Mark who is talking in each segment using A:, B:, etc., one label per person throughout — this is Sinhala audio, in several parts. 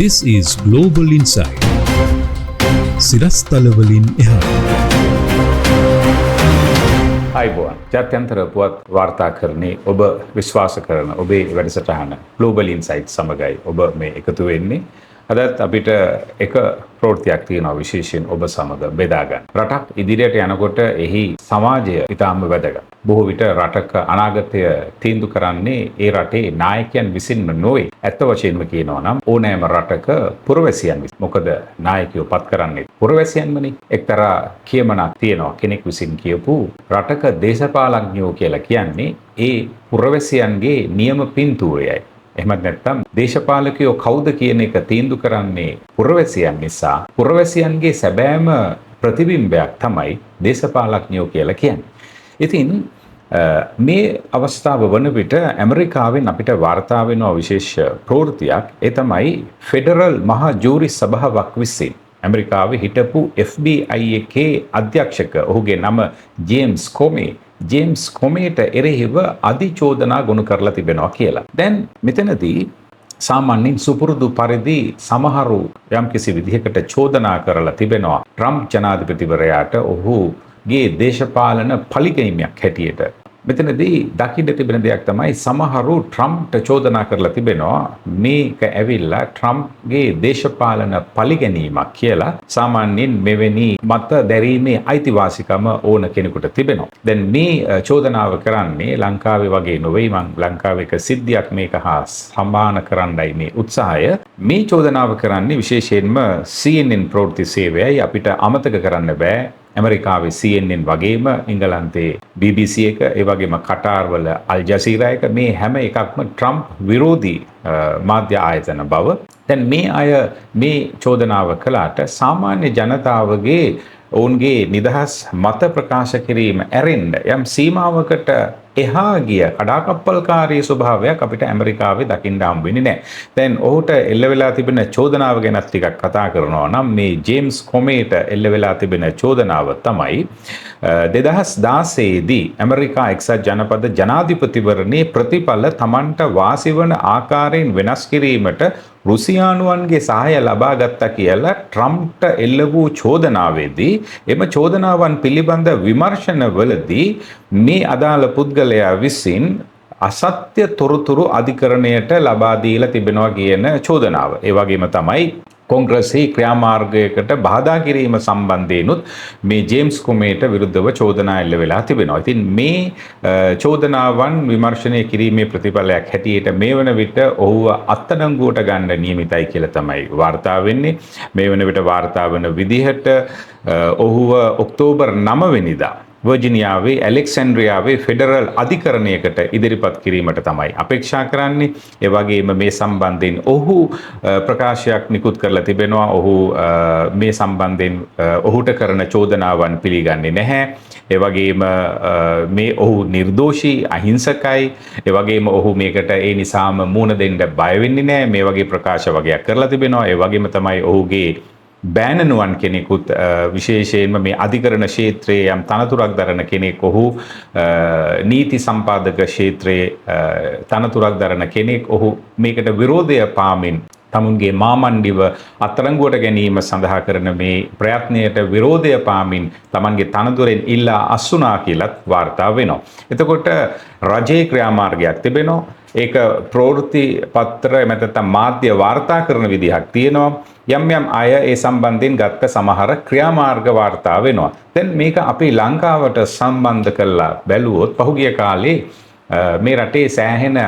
A: This is Global Insight. සිරස්තලවලින් එහා.
B: අයිබෝන් ජාත්‍යන්තර පුවත් වාර්තාකරණයේ ඔබ විශ්වාස කරන ඔබේ වැඩසටහන Global Insight සමගයි ඔබ මේ එකතු වෙන්නේ. අදත් අපිට එක ප්‍රවෘත්තියක් තියෙනවා විශේෂයෙන් ඔබ සමග බෙදා ගන්න. රටක් ඉදිරියට යනකොට එහි සමාජය ඉතාම වැදගත්. බොහෝ විට රටක අනාගතය තීන්දුව කරන්නේ ඒ රටේ නායකයන් විසින්ම නොවේ. ඇත්ත වශයෙන්ම කියනවා නම් ඕනෑම රටක පුරවැසියන් විසින්. මොකද නායකයෝ පත් කරන්නේ පුරවැසියන්මනේ. එක්තරා කියමනක් තියෙනවා කෙනෙක් විසින් කියපු රටක දේශපාලඥයෝ කියලා කියන්නේ ඒ පුරවැසියන්ගේ නියම පින්තූරයයි. එහෙමත් නැත්නම් දේශපාලකයෝ කවුද කියන එක තීන්දුව කරන්නේ පුරවැසියන් නිසා. පුරවැසියන්ගේ සැබෑම ප්‍රතිබිම්බයක් තමයි දේශපාලඥයෝ කියලා කියන්නේ. ඉතින් මේ අවස්ථාව වන විට ඇමරිකාවෙන් අපිට වාර්තා වෙනවා විශේෂ ප්‍රවෘත්තියක්. ඒ තමයි ෆෙඩරල් මහා ජූරි සභාවක් විසින් ඇමරිකාවේ හිටපු FBI එකේ අධ්‍යක්ෂක ඔහුගේ නම ජේම්ස් කොමේට එරෙහිව අධිචෝදනා ගොනු කරලා තිබෙනවා කියලා. දැන් මෙතනදී සාමාන්‍යයෙන් සුපුරුදු පරිදි සමහරු යම්කිසි විදිහකට චෝදනා කරලා තිබෙනවා ට්‍රම්ප් ජනාධිපතිවරයාට ඔහුගේ දේශපාලන පලිගැනීමක් හැටියට. මෙතනදී දකින්න තිබෙන දෙයක් තමයි සමහරු ට්‍රම්ප්ට චෝදනා කරලා තිබෙනවා මේක ඇවිල්ලා ට්‍රම්ප්ගේ දේශපාලන පලිගැනීමක් කියලා. සාමාන්‍යයෙන් මෙවැනි මත දැරීමේ අයිතිවාසිකම ඕන කෙනෙකුට තිබෙනවා. දැන් මේ චෝදනාව කරන්නේ ලංකාවේ වගේ නෙවෙයි. මම ලංකාවේ එක සිද්ධියක් මේක හා සමාන කරන්නයි මේ උත්සාහය. මේ චෝදනාව කරන්නේ විශේෂයෙන්ම CNN ප්‍රවෘත්ති සේවයයි. අපිට අමතක කරන්න බෑ ඇමරිකාවේ CNN වගේම එංගලන්තයේ BBC එක, ඒ වගේම කටාර්වල අල් ජසීරා එක, මේ හැම එකක්ම ට්‍රම්ප් විරෝධී මාධ්‍ය ආයතන බව. දැන් මේ අය මේ චෝදනාව කළාට සාමාන්‍ය ජනතාවගේ ඔවුන්ගේ නිදහස් මත ප්‍රකාශ කිරීම ඇරෙන්න යම් සීමාවකට එහා ගිය කඩාකප්පල්කාරී ස්වභාවයක් අපිට ඇමරිකාවේ දකින්න හම් වෙන්නේ නැහැ. දැන් ඔහුට එල්ල වෙලා තිබෙන චෝදනාව ගැන ටිකක් කතා කරනවා නම් මේ ජේම්ස් කොමේට එල්ල වෙලා තිබෙන චෝදනාව තමයි 2016 දී ඇමරිකා එක්සත් ජනපද ජනාධිපතිවරණයේ ප්‍රතිඵල Tamanට වාසි වන ආකාරයෙන් වෙනස් කිරීමට රුසියානුවන්ගේ සහාය ලබා ගත්තා කියලා ට්‍රම්ප්ට එල්ල වූ චෝදනාවේදී එම චෝදනාවන් පිළිබඳ විමර්ශනවලදී මේ අදාළ පුද්ගලයා විසින් අසත්‍ය තොරතුරු අධිකරණයට ලබා දීලා තිබෙනවා කියන චෝදනාව. ඒ වගේම තමයි කොංග්‍රසයේ ක්‍රියාමාර්ගයකට බාධා කිරීම සම්බන්ධයෙන්ුත් මේ ජේම්ස් කොමේට විරුද්ධව චෝදනා එල්ල වෙලා තිබෙනවා. ඉතින් මේ චෝදනාවන් විමර්ශනය කිරීමේ ප්‍රතිඵලයක් හැටියට මේ වන විට ඔහුව අත්අඩංගුවට ගන්න නියමිතයි කියලා තමයි වාර්තා වෙන්නේ. මේ වන විට වාර්තා වන විදිහට ඔහුව ඔක්තෝබර් 9 වෙනිදා වර්ජිනියාවේ ඇලෙක්සැන්ඩ්‍රියාවේ ෆෙඩරල් අධිකරණයකට ඉදිරිපත් කිරීමට තමයි අපේක්ෂා කරන්නේ. ඒ වගේම මේ සම්බන්ධයෙන් ඔහු ප්‍රකාශයක් නිකුත් කරලා තිබෙනවා. ඔහු මේ සම්බන්ධයෙන් ඔහුට කරන චෝදනාවන් පිළිගන්නේ නැහැ. ඒ වගේම මේ ඔහු නිර්දෝෂී අහිංසකයි. ඒ වගේම ඔහු මේකට ඒ නිසාම මුහුණ දෙන්න බය වෙන්නේ නැහැ. මේ වගේ ප්‍රකාශ වගේක් කරලා තිබෙනවා. ඒ වගේම තමයි ඔහුගේ බෑනනුවන් කෙනෙකුත් විශේෂයෙන්ම මේ අධිකරණ ක්ෂේත්‍රයේ යම් තනතුරක් දරන කෙනෙක්. ඔහු නීති සම්පාදක ක්ෂේත්‍රයේ තනතුරක් දරන කෙනෙක්. ඔහු මේකට විරෝධය පාමින් තමුන්ගේ මාමණ්ඩිව අත්අඩංගුවට ගැනීම සඳහා කරන මේ ප්‍රයත්නයට විරෝධය පාමින් තමන්ගේ තනතුරෙන් ඉල්ලා අස්සුනා කියලත් වාර්තා වෙනවා. එතකොට රජයේ ක්‍රියාමාර්ගයක් තිබෙනවා. ඒක ප්‍රවෘත්ති පත්‍ර නැත්නම් මාධ්‍ය වාර්තා කරන විදිහක් තියෙනවා. යම් යම් අය ඒ සම්බන්ධයෙන් ගත්ත සමහර ක්‍රියාමාර්ග වාර්තා වෙනවා. දැන් මේක අපි ලංකාවට සම්බන්ධ කරලා බැලුවොත් පහුගිය කාලේ මේ රටේ සෑහෙන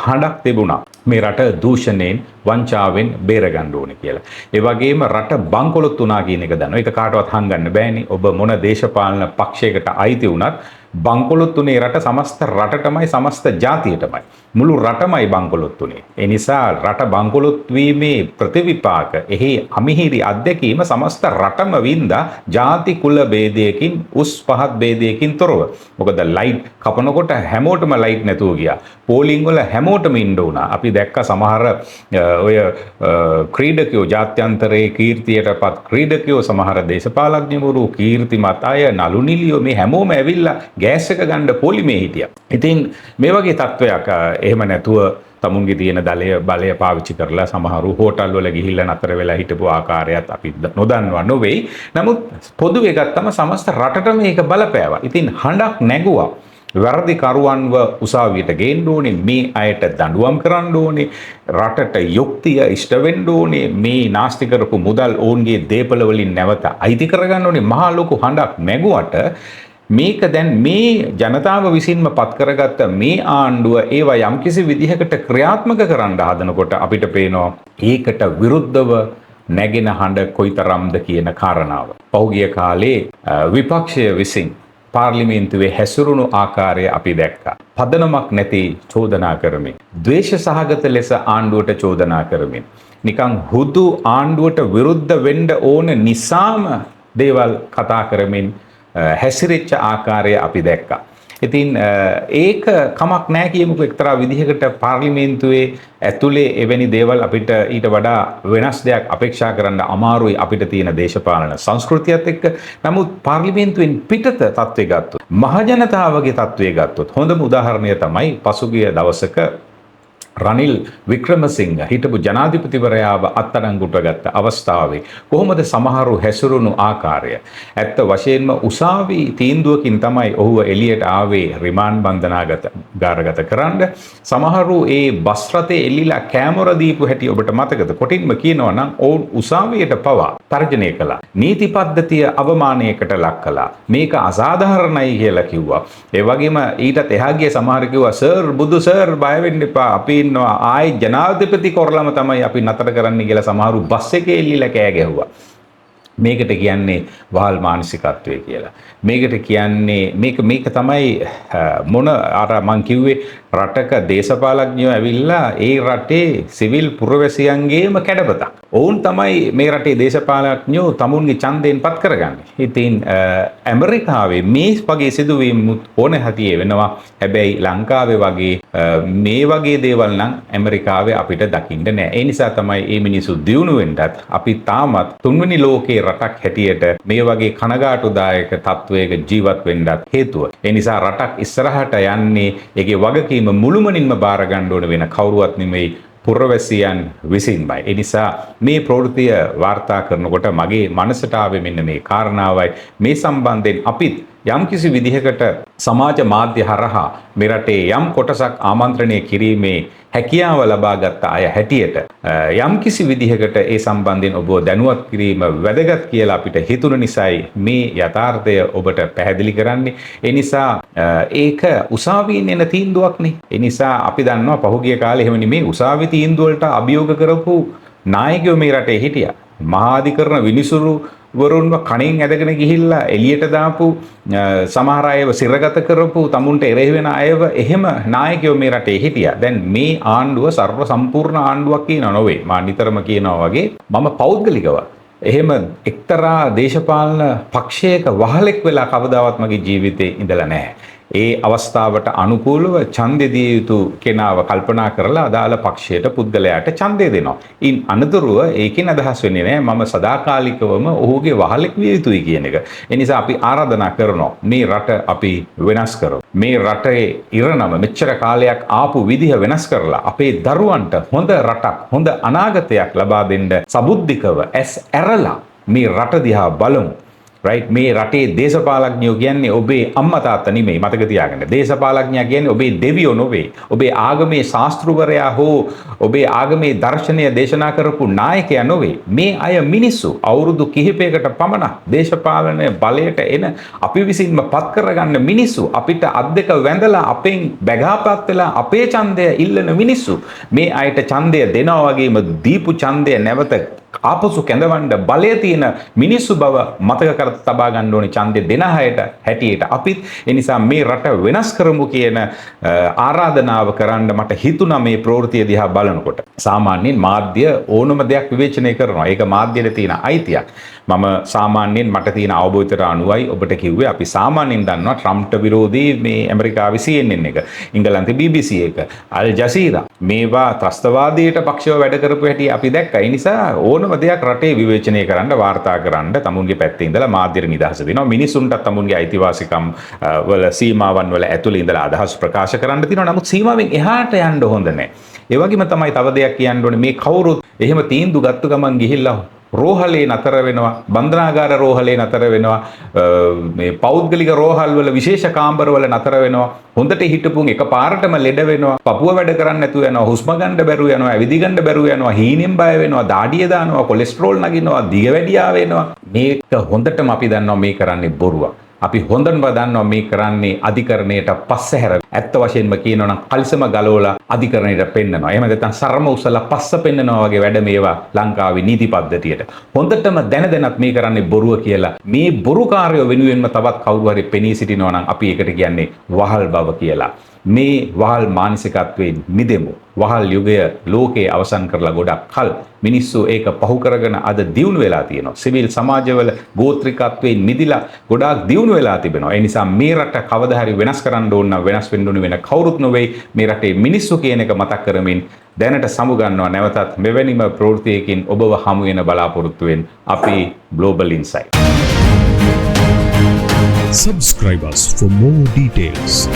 B: හඬක් තිබුණා. මේ රට දූෂණයෙන් වංචාවෙන් බේරගන්න ඕනේ කියලා. ඒ වගේම රට බංකොලොත් වුණා කියන එක දන්නවා. ඒක කාටවත් හංගන්න බෑනේ. ඔබ මොන දේශපාලන පක්ෂයකට අයිති වුණත් බංකොලොත් උනේ රට සමස්ත රටටමයි සමස්ත ජාතියටමයි. මුළු රටමයි බංකොලොත් උනේ. ඒ නිසා රට බංකොලොත් වීමේ ප්‍රතිවිපාක එහි අමිහිරි අත්දැකීම සමස්ත රටම වින්දා ජාති කුල ભેදයකින් උස් පහත් ભેදයකින් තොරව. මොකද ලයිට් කපනකොට හැමෝටම ලයිට් නැතුව ගියා. පෝලිං වල හැමෝටම ඉන්න උනා. අපි දැක්ක සමහර ඔය ක්‍රීඩකයෝ ජාත්‍යන්තරයේ කීර්තියටපත් ක්‍රීඩකයෝ සමහර දේශපාලඥවරු කීර්තිමත් අය නළු නිළියෝ මේ හැමෝම ඇවිල්ලා ගෑස් එක ගන්න පොලිමේ හිටියා. ඉතින් මේ වගේ තත්වයක් එහෙම නැතුව තමුන්ගේ තියෙන බලය පාවිච්චි කරලා සමහරු හෝටල් වල ගිහිල්ලා නතර වෙලා හිටපු ආකාරයත් අපි නොදන්නවා නෙවෙයි. නමුත් පොදුවේ ගත්තම සමස්ත රටටම මේක බලපෑවා. ඉතින් හඬක් නැගුවා. වැරදිකරුවන්ව උසාවියට ගේන්න ඕනේ, මේ අයට දඬුවම් කරන්න ඕනේ, රටට යුක්තිය ඉෂ්ට වෙන්න ඕනේ, මේ නාස්ති කරපු මුදල් ඔවුන්ගේ දේපල වලින් නැවත අයිති කරගන්න ඕනේ. මහා ලොකු හඬක් නැගුවට මේක දැන් මේ ජනතාව විසින්ම පත් කරගත්ත මේ ආණ්ඩුව ඒවා යම්කිසි විදිහකට ක්‍රියාත්මක කරන්න හදනකොට අපිට පේනවා ඒකට විරුද්ධව නැගෙන හඬ කොයිතරම්ද කියන කාරණාව. පහුගිය කාලේ විපක්ෂය විසින් පාර්ලිමේන්තුවේ හැසිරුණු ආකාරය අපි දැක්කා. පදනමක් නැති චෝදනා කරමින්, ද්වේෂ සහගත ලෙස ආණ්ඩුවට චෝදනා කරමින්, නිකන් හුදු ආණ්ඩුවට විරුද්ධ වෙන්න ඕන නිසාම දේවල් කතා කරමින් හැසිරෙච්ච ආකාරය අපි දැක්කා. ඉතින් ඒක කමක් නැහැ කියමුකෝ එක්තරා විදිහකට පාර්ලිමේන්තුවේ ඇතුලේ එවැනි දේවල් අපිට ඊට වඩා වෙනස් දෙයක් අපේක්ෂා කරන්න අමාරුයි අපිට තියෙන දේශපාලන සංස්කෘතියත් එක්ක. නමුත් පාර්ලිමේන්තුවෙන් පිටත තත්ත්වය ගත්තොත්, මහජනතාවගේ තත්ත්වය ගත්තොත් හොඳම උදාහරණය තමයි පසුගිය දවසක රනිල් වික්‍රමසිංහ හිටපු ජනාධිපතිවරයාව අත්අඩංගුවට ගත්ත අවස්ථාවේ කොහොමද සමහරු හැසිරුණු ආකාරය. ඇත්ත වශයෙන්ම උසාවි තීන්දුවකින් තමයි ඔහුව එළියට ආවේ රිමාන්ඩ් බන්ධනාගාරගත කරන්න. සමහරු ඒ බස් රථේ එල්ලිලා කැමරා දීපු හැටි ඔබට මතකද? කොටින්ම කියනවා නම් ඔවුන් උසාවියට පවා තර්ජනය කළා. නීති පද්ධතිය අවමානයකට ලක් කළා. මේක අසාධාරණයි කියලා කිව්වා. ඒ වගේම ඊටත් එහා ගිය සමහර කිව්වා සර් බුදු සර් බය වෙන්න එපා. අපි ඉන්නවා ආයි ජනාධිපති කොරලම තමයි අපි නතර කරන්න කියලා සමහරු බස් එකේ එල්ලිලා කෑ ගැහුවා. මේකට කියන්නේ වහල් මානසිකත්වය කියලා. මේකට කියන්නේ මේක තමයි මොන අර මං කිව්වේ රටක දේශපාලඥයෝ ඇවිල්ලා ඒ රටේ සිවිල් පුරවැසියන්ගේම කැඩපතක්. ඔවුන් තමයි මේ රටේ දේශපාලඥයෝ තමුන්ගේ ඡන්දයෙන් පත් කරගන්නේ. ඉතින් ඇමරිකාවේ මේ වගේ සිදුවීම් ඕන හැටියේ වෙනවා. හැබැයි ලංකාවේ වගේ මේ වගේ දේවල් නම් ඇමරිකාවේ අපිට දකින්න නෑ. ඒ නිසා තමයි මේ මිනිස්සු දියුණු වෙන්නත් අපි තාමත් තුන්වෙනි ලෝකේ රටක් හැටියට මේ වගේ කනගාටුදායක තත්වයක ජීවත් වෙන්නත් හේතුව. ඒ නිසා රටක් ඉස්සරහට යන්නේ ඒකේ වගකීම මුළුමනින්ම බාර ගන්න ඕන වෙන කවුරුවත් නෙමෙයි පුරවැසියන් විසින්මයි. ඒ නිසා මේ ප්‍රවෘත්තිය වාර්තා කරනකොට මගේ මනසට ආවේ මෙන්න මේ කාරණාවයි. මේ සම්බන්ධයෙන් අපිත් යම්කිසි විදිහකට සමාජ මාධ්‍ය හරහා මේ රටේ යම් කොටසක් ආමන්ත්‍රණය කිරීමේ හැකියාව ලබාගත් අය හැටියට යම්කිසි විදිහකට ඒ සම්බන්ධයෙන් ඔබව දැනුවත් කිරීම වැදගත් කියලා අපිට හිතුන නිසායි මේ යථාර්ථය ඔබට පැහැදිලි කරන්නේ. ඒ නිසා ඒක උසාවියෙන් එන තීන්දුවක්නේ. ඒ නිසා අපි දන්නවා පහුගිය කාලේ එහෙම නෙමේ උසාවි තීන්දුව වලට අභියෝග කරපු නායකයෝ මේ රටේ හිටියා. මහාධිකරණ විනිසුරු වරුන්ව කණෙන් ඇදගෙන ගිහිල්ලා එළියට දාපු සමහර අයව සිරගත කරපු තමුන්ට එරෙහි වෙන අයව එහෙම නායකයෝ මේ රටේ හිටියා. දැන් මේ ආණ්ඩුව සර්ව සම්පූර්ණ ආණ්ඩුවක් කියනවා නොවේ. මා නිතරම කියනවා වගේ මම පෞද්ගලිකව එහෙම එක්තරා දේශපාලන පක්ෂයක වහලෙක් වෙලා කවදාවත් මගේ ජීවිතේ ඉඳලා නැහැ. ඒ අවස්ථාවට අනුකූලව ඡන්දෙ දිය යුතු කෙනාව කල්පනා කරලා අදාළ පක්ෂයට පුද්ගලයාට ඡන්දය දෙනවා. ඉන් අනතුරුව ඒකෙන් අදහස් වෙන්නේ නැහැ මම සදාකාලිකවම ඔහුගේ වහලෙක් විය යුතුයි කියන එක. ඒ නිසා අපි ආරාධනා කරනවා මේ රට අපි වෙනස් කරමු. මේ රටේ ඉරණම මෙච්චර කාලයක් ආපු විදිහ වෙනස් කරලා අපේ දරුවන්ට හොඳ රටක් හොඳ අනාගතයක් ලබා දෙන්න සබුද්ධිකව ඇස් ඇරලා මේ රට දිහා බලමු. right මේ රටේ දේශපාලඥයෝ කියන්නේ ඔබේ අම්මා තාත්තා නෙමෙයි මතක තියාගන්න. දේශපාලඥයා කියන්නේ ඔබේ දෙවියෝ නෙවෙයි. ඔබේ ආගමේ ශාස්ත්‍රවරයා හෝ ඔබේ ආගමේ දර්ශනය දේශනා කරපු නායකයා නෙවෙයි. මේ අය මිනිස්සු අවුරුදු කිහිපයකට පමණ දේශපාලන බලයට එන අපි විසින්ම පත් කරගන්න මිනිස්සු අපිට අත් දෙක වැඳලා අපෙන් බැගාපත් වෙලා අපේ ඡන්දය ඉල්ලන මිනිස්සු. මේ අයට ඡන්දය දෙනවා වගේම දීපු ඡන්දය නැවත ආපසු කැඳවන්න බලය තියෙන මිනිස්සු බව මතක කර තබා ගන්න ඕනේ ඡන්දෙ දෙන අයට හැටියට අපිත්. ඒ නිසා මේ රට වෙනස් කරමු කියන ආරාධනාව කරන්න මට හිතුණා මේ ප්‍රවෘත්තිය දිහා බලනකොට. සාමාන්‍යයෙන් මාධ්‍ය ඕනම දෙයක් විවේචනය කරනවා. ඒක මාධ්‍යෙට තියෙන අයිතියක්. මම සාමාන්‍යයෙන් මට තියෙන අවබෝධයට අනුවයි ඔබට කිව්වේ අපි සාමාන්‍යයෙන් දන්නවා ට්‍රම්ප්ට විරෝධී මේ ඇමරිකාවේ CNN එක, ඉංගලන්තේ BBC එක, අල් ජසීරා මේවා ත්‍රස්තවාදයට පක්ෂව වැඩ කරපු හැටි අපි දැක්කා. ඒ නිසා ඕනම දෙයක් රටේ විවේචනය කරන්න වාර්තා කරන්න තමුන්ගේ පැත්තේ ඉඳලා මාධ්‍යට නිදහස දෙනවා. මිනිසුන්ට තමුන්ගේ අයිතිවාසිකම් වල සීමාවන් වල ඇතුළේ ඉඳලා අදහස් ප්‍රකාශ කරන්න තියෙනවා. නමුත් සීමාවෙන් එහාට යන්න හොඳ නැහැ. ඒ වගේම තමයි තව දෙයක් කියන්න ඕනේ මේ කවුරුත් එහෙම තීන්දුව ගත්ත ගමන් ගිහිල්ලා රෝහලේ නතර වෙනවා බන්ධනාගාර රෝහලේ නතර වෙනවා මේ පෞද්ගලික රෝහල් වල විශේෂ කාමර වල නතර වෙනවා හොඳට හිටපුන් එකපාරටම ලෙඩ වෙනවා පපුව වැඩ කරන්න නැතුව යනවා හුස්ම ගන්න බැරුව යනවා ඇවිදි ගන්න බැරුව යනවා හීනෙන් බය වෙනවා දාඩිය දානවා කොලෙස්ටරෝල් නගිනවා දිගවැඩියා වෙනවා මේක හොඳටම අපි දන්නවා මේ කරන්නේ බොරුවක් අපි හොඳටම දන්නවා මේ කරන්නේ අධිකරණයට පස්සහැර ඇත්ත වශයෙන්ම කියනවා නම් කල්සම ගලවලා අධිකරණයට පෙන්නනවා. එහෙම නැත්නම් සරම උසලා පස්ස පෙන්නනවා වගේ වැඩ මේවා ලංකාවේ නීති පද්ධතියට. හොඳටම දැනදැනත් මේ කරන්නේ බොරුව කියලා. මේ බොරුකාරයෝ වෙනුවෙන්ම තවත් කවුරු හරි පෙනී සිටිනවා නම් අපි ඒකට කියන්නේ වහල් බව කියලා. මේ වහල් මානසිකත්වයෙන් මිදෙමු. වහල් යුගය ලෝකේ අවසන් කරලා ගොඩක් කල් මිනිස්සු ඒක පහු කරගෙන අද දියුණු වෙලා තියෙනවා. සිවිල් සමාජවල ගෝත්‍රිකත්වයෙන් මිදිලා ගොඩාක් දියුණු වෙලා තිබෙනවා. ඒ නිසා මේ රට කවදා හරි වෙනස් කරන්න ඕන නම් වෙනස් වෙන්න ඕන වෙන කවුරුත් නොවේ. මේ රටේ මිනිස්සු කියන එක මතක් කරමින් දැනට සමුගන්නවා නැවතත් මෙවැනිම ප්‍රවෘත්තියකින් ඔබව හමු වෙන බලාපොරොත්තුවෙන් අපි Global Insight.
A: Subscribe us for more details.